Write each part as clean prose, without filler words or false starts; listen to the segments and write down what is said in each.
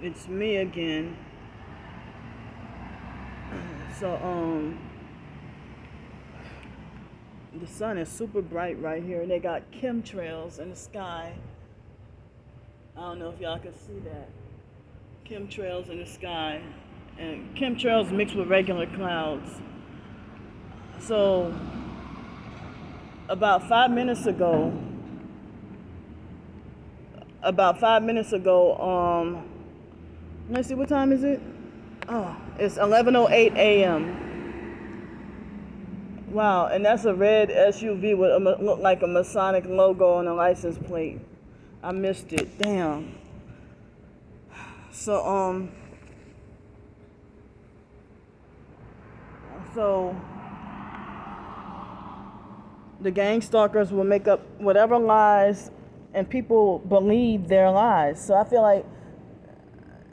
It's me again. So, the sun is super bright right here. They got chemtrails in the sky. I don't know if y'all can see that. Chemtrails in the sky. And chemtrails mixed with regular clouds. So, about 5 minutes ago, let's see, what time is it? Oh, it's 11:08 a.m. Wow, and that's a red SUV with look like a Masonic logo on a license plate. I missed it. Damn. So the gang stalkers will make up whatever lies, and people believe their lies. So I feel like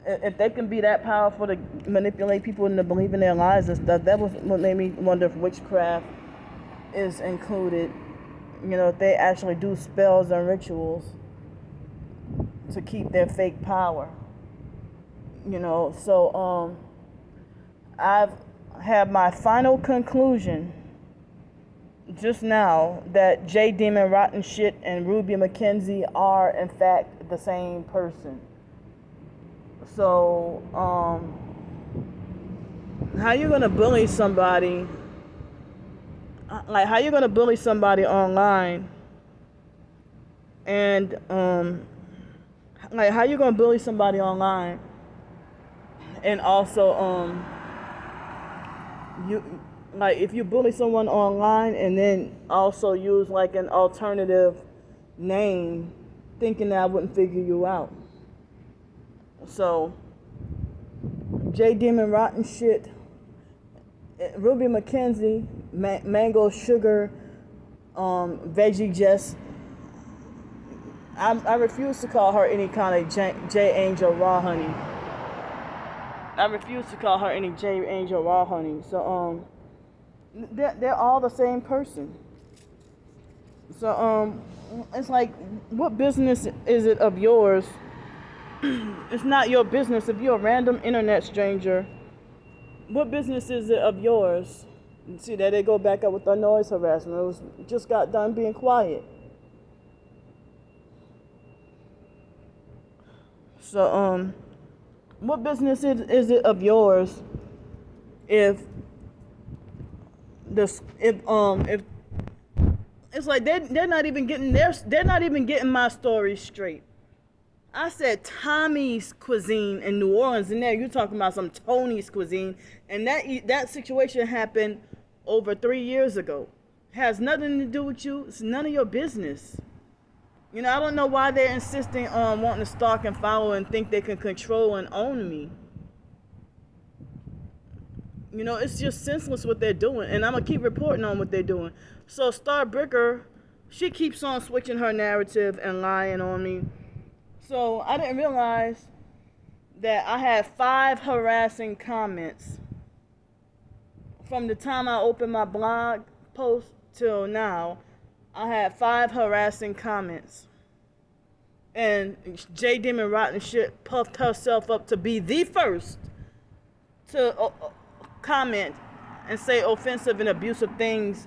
if they can be that powerful to manipulate people into believing their lies and stuff, that was what made me wonder if witchcraft is included. You know, if they actually do spells and rituals to keep their fake power. You know, so I've had my final conclusion just now that J Demon Rotten Shit and Ruby Mackenzie are in fact the same person. So, how you gonna bully somebody? Like, how you gonna bully somebody online? And like, how you gonna bully somebody online? And also, you like if you bully someone online and then also use like an alternative name, thinking that I wouldn't figure you out. So, J Demon Rotten Shit, Ruby Mackenzie, Mango Sugar, Veggie Jess. I refuse to call her any kind of J Angel Raw Honey. I refuse to call her any J Angel Raw Honey. So, they're all the same person. So, it's like, what business is it of yours? It's not your business. If you're a random internet stranger, what business is it of yours? See, there they go back up with the noise harassment. It was just got done being quiet. So, what business is it of yours if it's like they're not even getting my story straight. I said Tommy's cuisine in New Orleans, and there you're talking about some Tony's cuisine, and that situation happened over 3 years ago. Has nothing to do with you. It's none of your business. You know, I don't know why they're insisting on wanting to stalk and follow and think they can control and own me. You know, it's just senseless what they're doing, and I'm gonna keep reporting on what they're doing. So Starbricker, she keeps on switching her narrative and lying on me. So I didn't realize that I had 5 harassing comments from the time I opened my blog post till now. I had 5 harassing comments, and J Demon Rotten Shit puffed herself up to be the first to comment and say offensive and abusive things.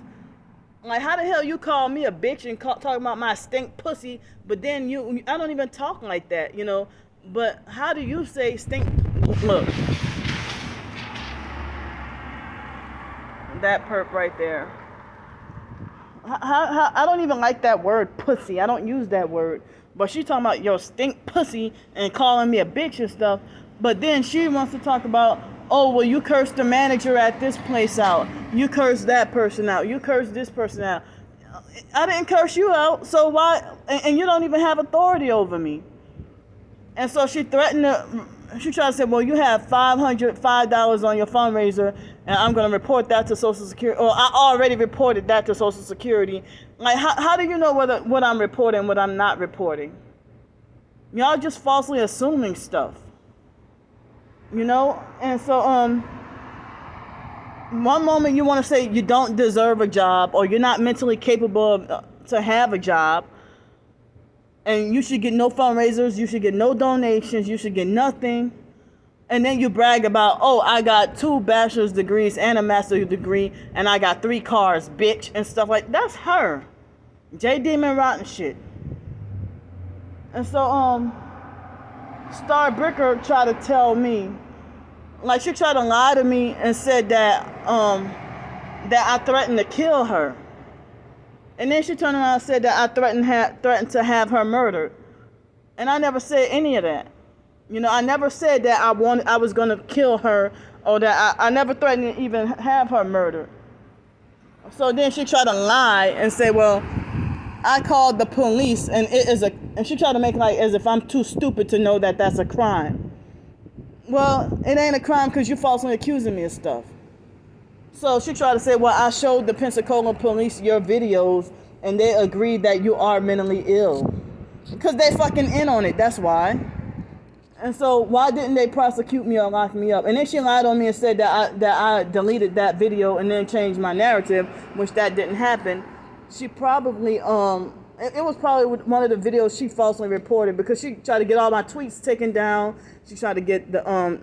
Like, how the hell you call me a bitch and talking about my stink pussy, but then I don't even talk like that, you know. But how do you say stink? Look, that perp right there. How I don't even like that word pussy. I don't use that word. But she talking about your stink pussy and calling me a bitch and stuff. But then she wants to talk about, oh, well, you cursed the manager at this place out. You cursed that person out. You cursed this person out. I didn't curse you out, so why? And you don't even have authority over me. And so she threatened to, she tried to say, well, you have $505 on your fundraiser, and I'm going to report that to Social Security. Or I already reported that to Social Security. Like, how do you know what I'm reporting and what I'm not reporting? Y'all just falsely assuming stuff. You know? And so, one moment you want to say you don't deserve a job or you're not mentally capable to have a job. And you should get no fundraisers, you should get no donations, you should get nothing. And then you brag about, oh, I got 2 bachelor's degrees and a master's degree, and I got 3 cars, bitch, and stuff like that. That's her. J Demon Rotten shit. And so, Star Bricker tried to tell me, like, she tried to lie to me and said that I threatened to kill her. And then she turned around and said that I threatened to have her murdered. And I never said any of that. You know, I never said that I was going to kill her, or that I never threatened to even have her murdered. So then she tried to lie and say, well, I called the police, and and she tried to make like as if I'm too stupid to know that that's a crime. Well, it ain't a crime because you're falsely accusing me of stuff. So she tried to say, well, I showed the Pensacola police your videos, and they agreed that you are mentally ill. Because they fucking in on it, that's why. And so why didn't they prosecute me or lock me up? And then she lied on me and said that I deleted that video and then changed my narrative, which that didn't happen. She probably, it was probably one of the videos she falsely reported, because she tried to get all my tweets taken down. She tried to get the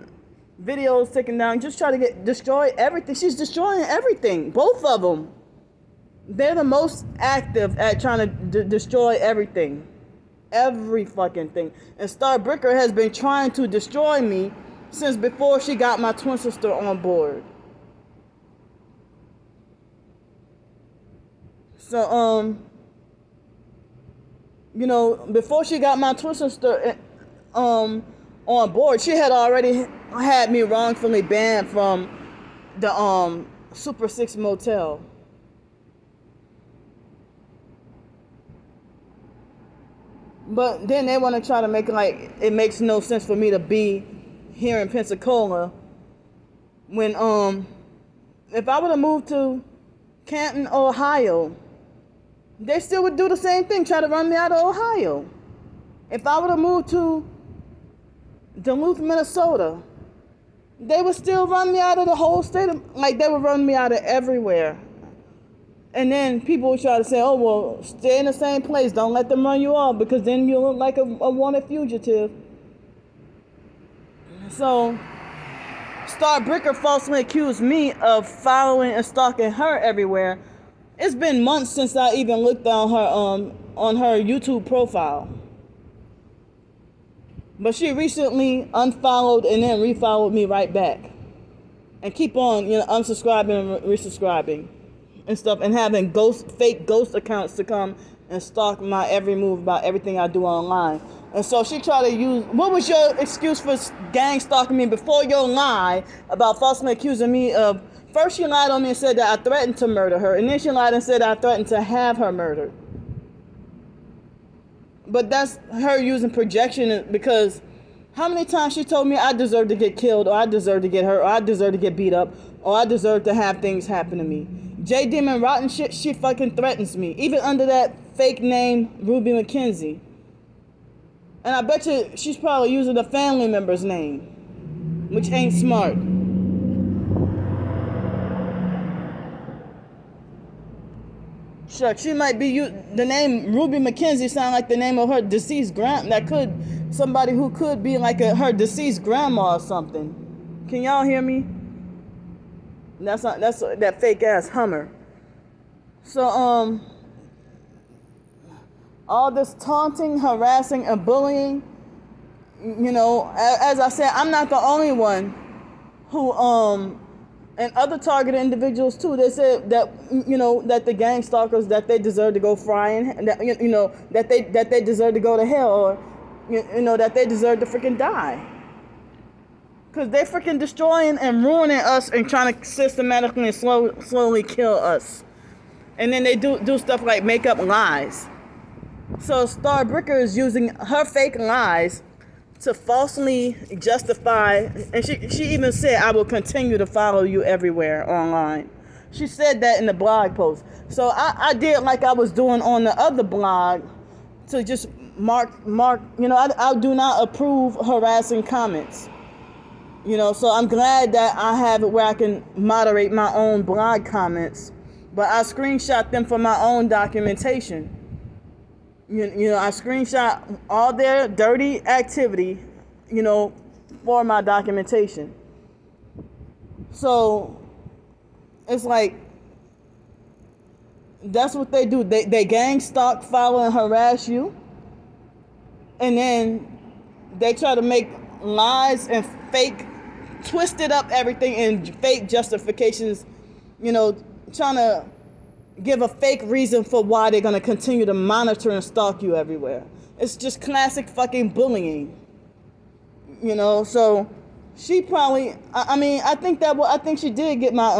videos taken down, just try to destroy everything. She's destroying everything, both of them. They're the most active at trying to destroy everything. Every fucking thing. And Star Bricker has been trying to destroy me since before she got my twin sister on board. So, you know, before she got my twin sister on board, she had already had me wrongfully banned from the Super 6 motel. But then they want to try to make it like it makes no sense for me to be here in Pensacola when if I would have moved to Canton, Ohio, they still would do the same thing, try to run me out of Ohio. If I would have moved to Duluth, Minnesota, they would still run me out of the whole state. Like, they would run me out of everywhere. And then people would try to say, oh, well, stay in the same place. Don't let them run you off, because then you look like a wanted fugitive. So Star Bricker falsely accused me of following and stalking her everywhere. It's been months since I even looked on her YouTube profile. But she recently unfollowed and then refollowed me right back. And keep on, unsubscribing and resubscribing and stuff, and having fake ghost accounts to come and stalk my every move about everything I do online. And so she tried to use, what was your excuse for gang stalking me before your lie about falsely accusing me of, first she lied on me and said that I threatened to murder her, and then she lied and said I threatened to have her murdered. But that's her using projection, because how many times she told me I deserve to get killed, or I deserve to get hurt, or I deserve to get beat up, or I deserve to have things happen to me. J Demon Rotten shit, she fucking threatens me, even under that fake name Ruby Mackenzie. And I bet you she's probably using a family member's name, which ain't smart. Shucks, she might be the name Ruby Mackenzie sound like the name of her deceased somebody who could be like her deceased grandma or something. Can y'all hear me? That's that fake ass Hummer. So all this taunting, harassing, and bullying, as I said, I'm not the only one who and other targeted individuals too. They said that that the gang stalkers, that they deserve to go frying, and that that they deserve to go to hell, or that they deserve to freaking die. Because they're freaking destroying and ruining us and trying to systematically and slowly kill us. And then they do stuff like make up lies. So Star Bricker is using her fake lies to falsely justify, and she even said, I will continue to follow you everywhere online. She said that in the blog post. So I did like I was doing on the other blog, to just mark, I do not approve harassing comments. So I'm glad that I have it where I can moderate my own blog comments, but I screenshot them for my own documentation. I screenshot all their dirty activity, for my documentation. So it's like, that's what they do. They gang stalk, follow, and harass you. And then they try to make lies and fake, twisted up everything and fake justifications, trying to give a fake reason for why they're going to continue to monitor and stalk you everywhere. It's just classic fucking bullying. So she probably, I think she did get my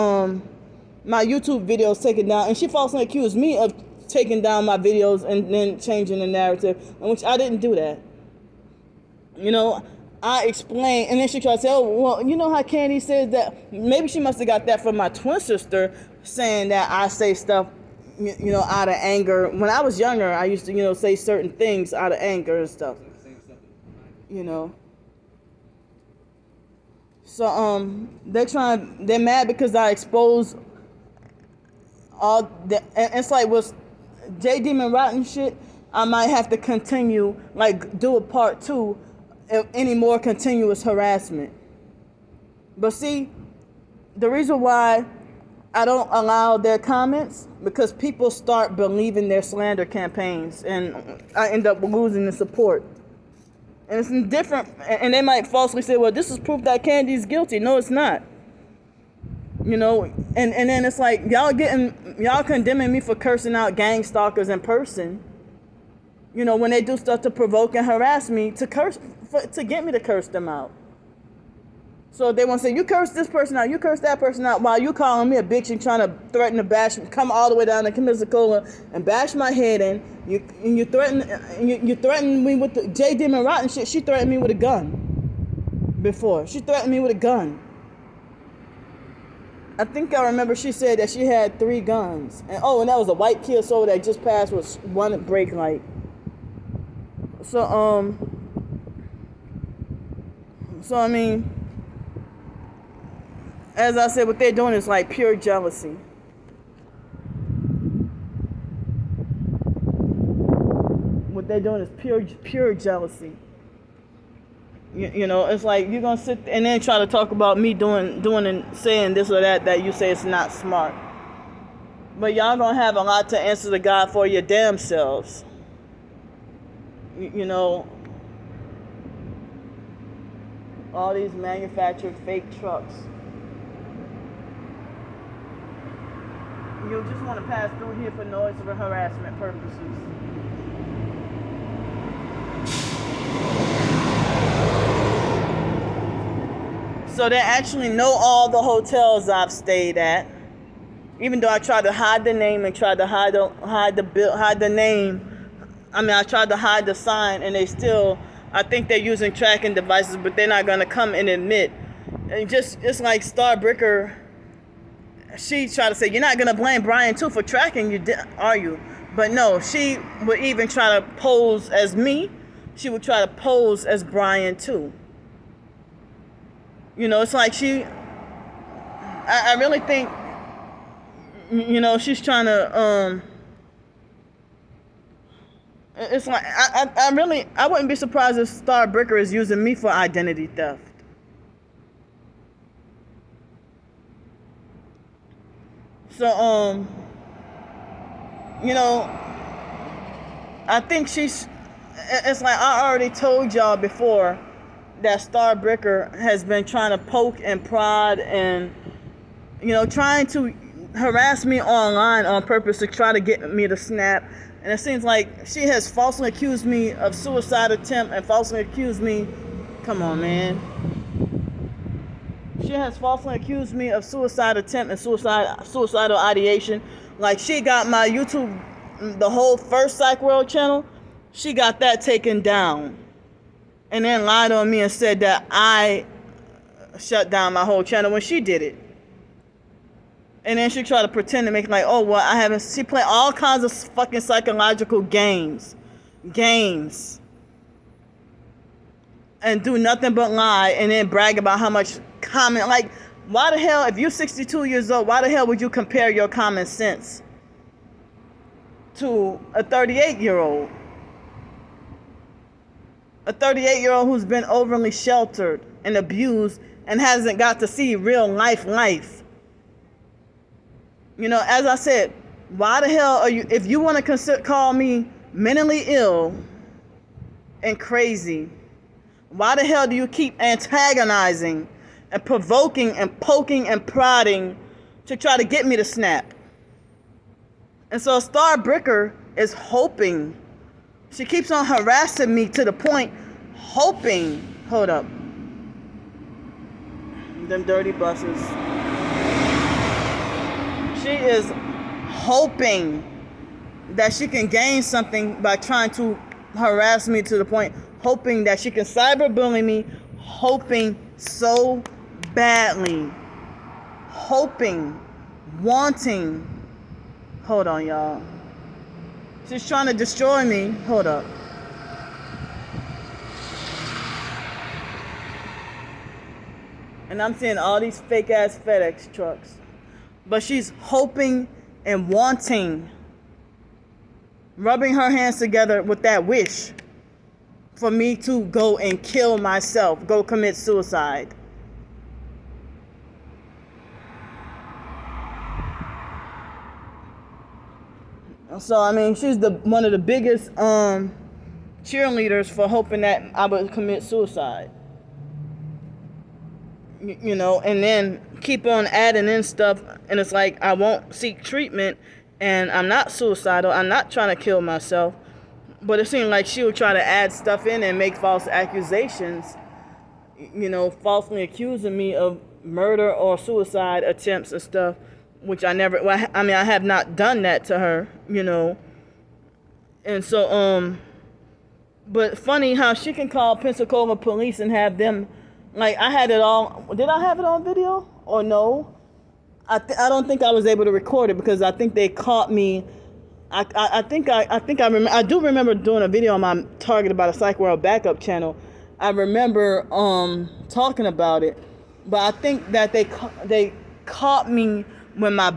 YouTube videos taken down, and she falsely accused me of taking down my videos and then changing the narrative, which I didn't do that. I explained, and then she tried to say, oh, well, you know how Candy says that? Maybe she must have got that from my twin sister, saying that I say stuff, out of anger. When I was younger, I used to, say certain things out of anger and stuff. So, they're mad because I exposed all the, and it's like, with J Demon Rotten shit, I might have to continue, do a part 2 of any more continuous harassment. But see, the reason why I don't allow their comments, because people start believing their slander campaigns, and I end up losing the support. And it's different, and they might falsely say, well, this is proof that Candy's guilty. No, it's not. And then it's like, y'all condemning me for cursing out gang stalkers in person, when they do stuff to provoke and harass me, to get me to curse them out. So they want to say, you curse this person out, you curse that person out, while you calling me a bitch and trying to threaten to come all the way down to Coca-Cola and bash my head in. You threaten me with the J Demon Rotten shit. She threatened me with a gun before. She threatened me with a gun. I think I remember she said that she had 3 guns. And that was a white Kia Soul that just passed with 1 brake light. So I mean, as I said, what they're doing is like pure jealousy. What they're doing is pure jealousy. It's like you're gonna sit and then try to talk about me doing and saying this or that you say it's not smart. But y'all gonna have a lot to answer to God for your damn selves. All these manufactured fake trucks. You'll just want to pass through here for noise or harassment purposes. So they actually know all the hotels I've stayed at, even though I tried to hide the name and tried to hide the name. I tried to hide the sign, and they still, I think they're using tracking devices, but they're not gonna come and admit. It's like Starbricker. She tried to say, you're not gonna blame Brian too for tracking, are you? But no, she would even try to pose as me. She would try to pose as Brian too. It's like I really think, she's trying to, it's like, I wouldn't be surprised if Starbricker is using me for identity theft. So, I think it's like I already told y'all before that Starbricker has been trying to poke and prod and, trying to harass me online on purpose to try to get me to snap. And it seems like she has falsely accused me of suicide attempt and falsely accused me, come on, man. She has falsely accused me of suicide attempt and suicidal ideation. Like, she got my YouTube, the whole first PsychWorld channel, she got that taken down. And then lied on me and said that I shut down my whole channel when she did it. And then she tried to pretend to make like, oh, well, I haven't. She played all kinds of fucking psychological games. And do nothing but lie and then brag about how much comment. Like, why the hell, if you're 62 years old, why the hell would you compare your common sense to a 38-year-old? A 38-year-old who's been overly sheltered and abused and hasn't got to see real life. You know, as I said, why the hell are you, if you want to call me mentally ill and crazy, why the hell do you keep antagonizing and provoking and poking and prodding to try to get me to snap? And so Star Bricker is hoping. She keeps on harassing me to the point, hoping. Hold up. Them dirty buses. She is hoping that she can gain something by trying to harass me to the point, hoping that she can cyberbully me, hoping so badly, hoping, wanting. Hold on, y'all. She's trying to destroy me. Hold up. And I'm seeing all these fake ass FedEx trucks. But she's hoping and wanting, rubbing her hands together with that wish for me to go and kill myself, go commit suicide. So, I mean, she's one of the biggest cheerleaders for hoping that I would commit suicide. You know, and then keep on adding in stuff, and it's like I won't seek treatment, and I'm not suicidal, I'm not trying to kill myself, but it seemed like she would try to add stuff in and make false accusations, you know, falsely accusing me of murder or suicide attempts and stuff, which I never, I mean, I have not done that to her, you know. And so, but funny how she can call Pensacola police and have them, like, I had it all, did I have it on video or no? I don't think I was able to record it because I think they caught me. I do remember doing a video on my Target About a Psych World backup channel. I remember talking about it, but I think that they caught me when my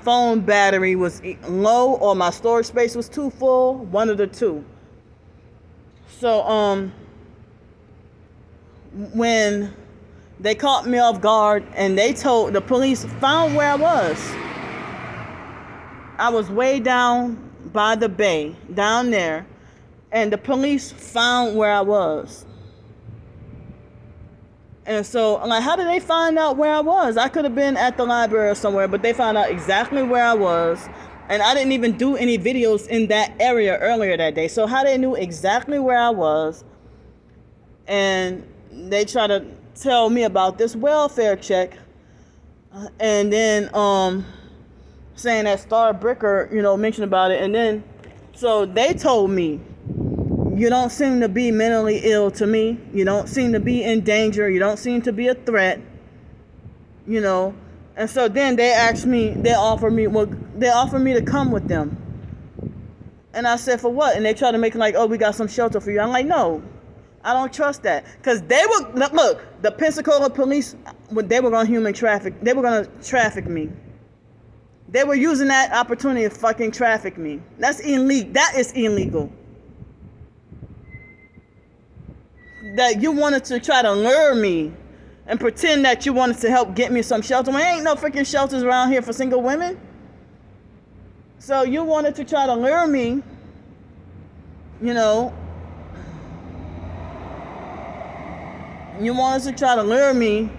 phone battery was low or my storage space was too full, one of the two. So when they caught me off guard and the police found where I was way down by the bay, down there, and the police found where I was. And so, like, how did they find out where I was? I could have been at the library or somewhere, but they found out exactly where I was. And I didn't even do any videos in that area earlier that day. So how they knew exactly where I was, and they try to tell me about this welfare check, and then saying that Star Bricker, you know, mentioned about it. And then, so they told me, you don't seem to be mentally ill to me. You don't seem to be in danger. You don't seem to be a threat. You know. And so then they offered me to come with them. And I said, for what? And they tried to make it like, oh, we got some shelter for you. I'm like, no, I don't trust that. Because the Pensacola police, they were going to traffic me. They were using that opportunity to fucking traffic me. That's illegal. That is illegal. That you wanted to try to lure me and pretend that you wanted to help get me some shelter. There ain't no freaking shelters around here for single women. So you wanted to try to lure me, you know. You wanted to try to lure me,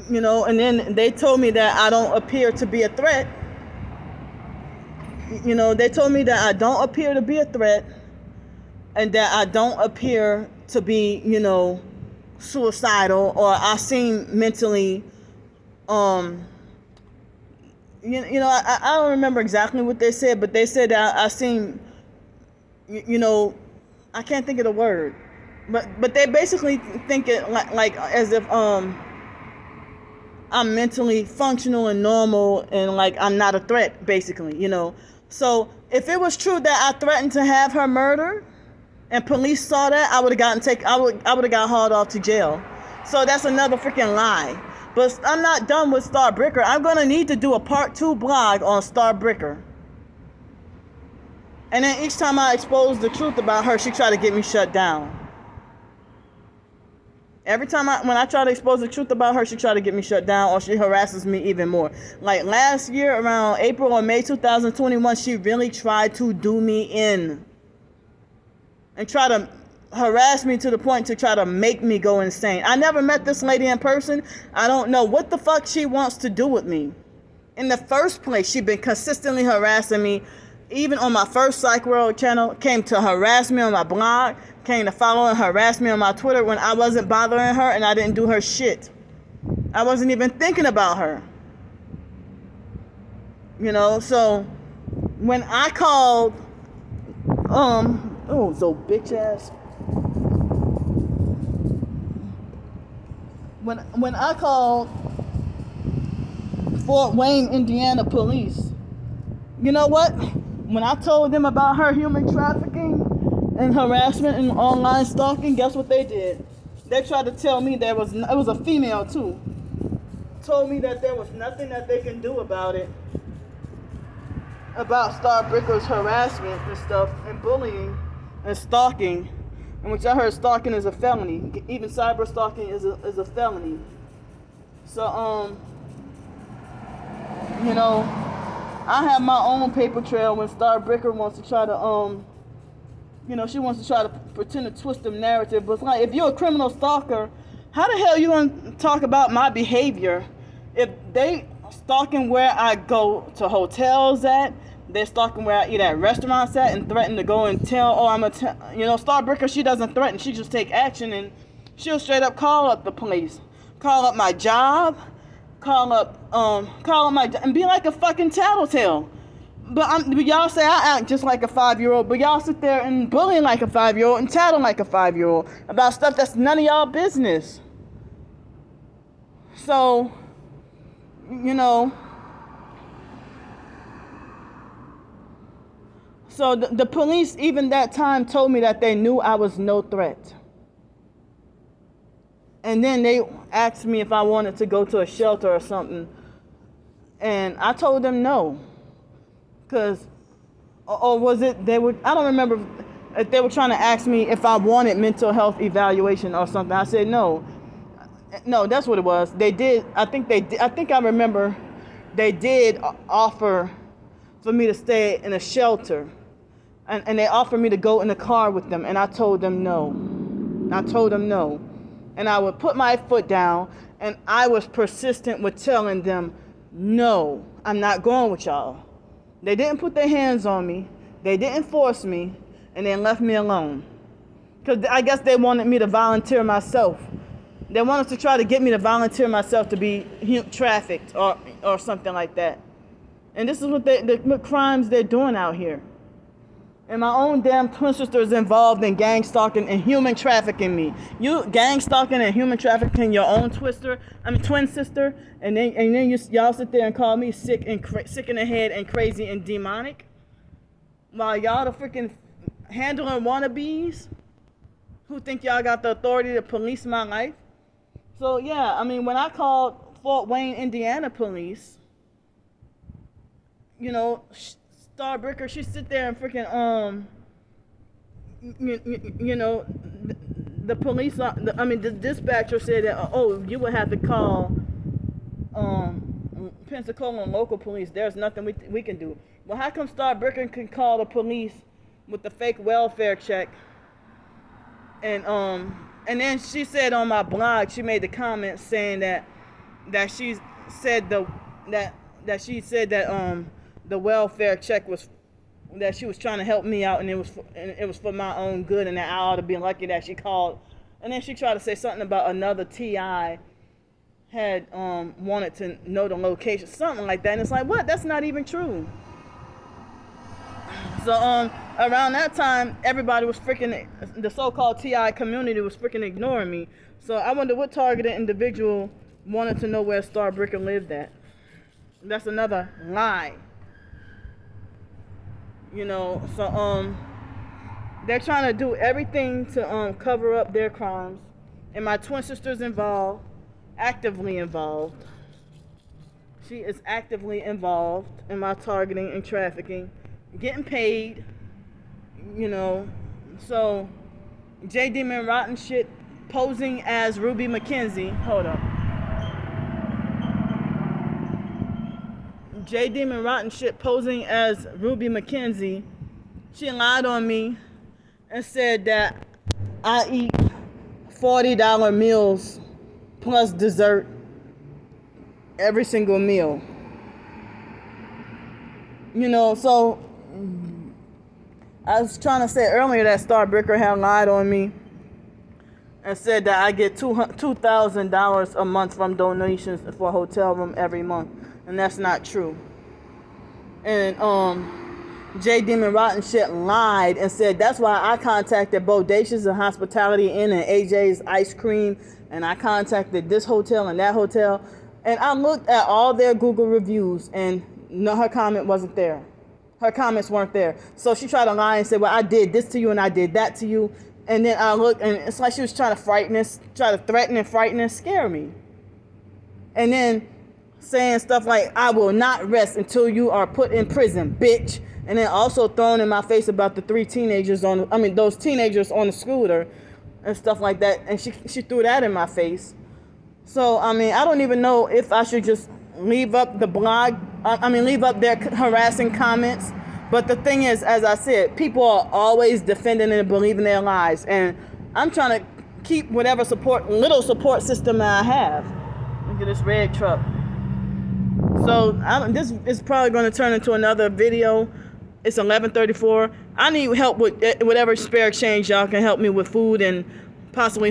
you know, and then they told me that I don't appear to be a threat. You know, they told me that I don't appear to be a threat and that I don't appear to be, you know, suicidal, or I seem mentally, I don't remember exactly what they said, but they said that I seem, you know, I can't think of the word, but they basically think it like as if I'm mentally functional and normal and like I'm not a threat, basically, you know. So if it was true that I threatened to have her murdered, and police saw that, I would have got hauled off to jail. So that's another freaking lie. But I'm not done with Star Bricker. I'm gonna need to do a part 2 blog on Star Bricker. And then each time I expose the truth about her, she tried to get me shut down. Every time when I try to expose the truth about her, she tried to get me shut down, or she harasses me even more. Like last year, around April or May 2021, she really tried to do me in. And try to harass me to the point to try to make me go insane. I never met this lady in person. I don't know what the fuck she wants to do with me. In the first place, she's been consistently harassing me. Even on my first PsychWorld channel, came to harass me on my blog, came to follow and harass me on my Twitter when I wasn't bothering her and I didn't do her shit. I wasn't even thinking about her. You know, so when I called, so bitch ass. When I called Fort Wayne, Indiana police, you know what? When I told them about her human trafficking and harassment and online stalking, guess what they did? They tried to tell me it was a female too. Told me that there was nothing that they can do about it. About Starbricker's harassment and stuff and bullying and stalking, in which I heard stalking is a felony. Even cyber stalking is a felony. So you know, I have my own paper trail when Starbricker wants to try to, she wants to try to pretend to twist the narrative. But it's like, if you're a criminal stalker, how the hell you gonna talk about my behavior if they stalking where I go to hotels at, they're stalking where I eat at restaurants at, and threaten to go and tell, Starbricker, she doesn't threaten, she just take action, and she'll straight up call up the police, call up my job, call up and be like a fucking tattletale. But y'all say I act just like a 5-year-old, but y'all sit there and bully like a 5-year-old and tattle like a 5-year-old about stuff that's none of y'all business. So, so the police even that time told me that they knew I was no threat. And then they asked me if I wanted to go to a shelter or something. And I told them no. Or was it, I don't remember if they were trying to ask me if I wanted mental health evaluation or something. I said no. No, that's what it was. They did, I think I remember they did offer for me to stay in a shelter. And they offered me to go in the car with them. And I told them no. And I would put my foot down, and I was persistent with telling them, no, I'm not going with y'all. They didn't put their hands on me. They didn't force me, and they left me alone. Because I guess they wanted me to volunteer myself. They wanted to try to get me to volunteer myself to be trafficked or something like that. And this is what crimes they're doing out here. And my own damn twin sister is involved in gang stalking and human trafficking me. You gang stalking and human trafficking your own twin sister, and then y'all sit there and call me sick in the head and crazy and demonic, while y'all the freaking handling wannabes who think y'all got the authority to police my life. So yeah, when I called Fort Wayne, Indiana police, Starbricker, she sit there and freaking the police, the dispatcher said that you would have to call Pensacola local police. There's nothing we can do. Well, how come Starbricker can call the police with the fake welfare check? And then she said on my blog, she made the comment saying that she said that the welfare check was that she was trying to help me out, and it was for my own good, and that I ought to be lucky that she called. And then she tried to say something about another TI had wanted to know the location, something like that. And it's like, what? That's not even true. So around that time, everybody was freaking, the so-called TI community was freaking ignoring me. So I wonder what targeted individual wanted to know where Starbricker lived at. That's another lie. So they're trying to do everything to cover up their crimes. And my twin sister's involved, actively involved. She is actively involved in my targeting and trafficking, getting paid You know, so J Demon Rotten Shit posing as Ruby Mackenzie. Hold up. J Demon Rotten Shit posing as Ruby Mackenzie. She lied on me and said that I eat $40 meals plus dessert every single meal. You know, so I was trying to say earlier that Starbricker had lied on me and said that I get $2,000 a month from donations for a hotel room every month, and that's not true. And J Demon Rotten Shit lied and said that's why I contacted Bodacious and Hospitality Inn and AJ's Ice Cream, and I contacted this hotel and that hotel, and I looked at all their Google reviews, and no, her comment wasn't there. Her comments weren't there. So she tried to lie and say, well, I did this to you and I did that to you. And then I looked, and it's like she was trying to threaten and frighten and scare me. And then saying stuff like, I will not rest until you are put in prison, bitch. And then also throwing in my face about the those teenagers on the scooter and stuff like that. And she threw that in my face. So, I mean, I don't even know if I should just leave up the blog. Leave up their harassing comments. But the thing is, as I said, people are always defending and believing their lies. And I'm trying to keep whatever little support system I have. Look at this red truck. So this is probably going to turn into another video. It's 11:34. I need help with whatever spare change y'all can help me with food and possibly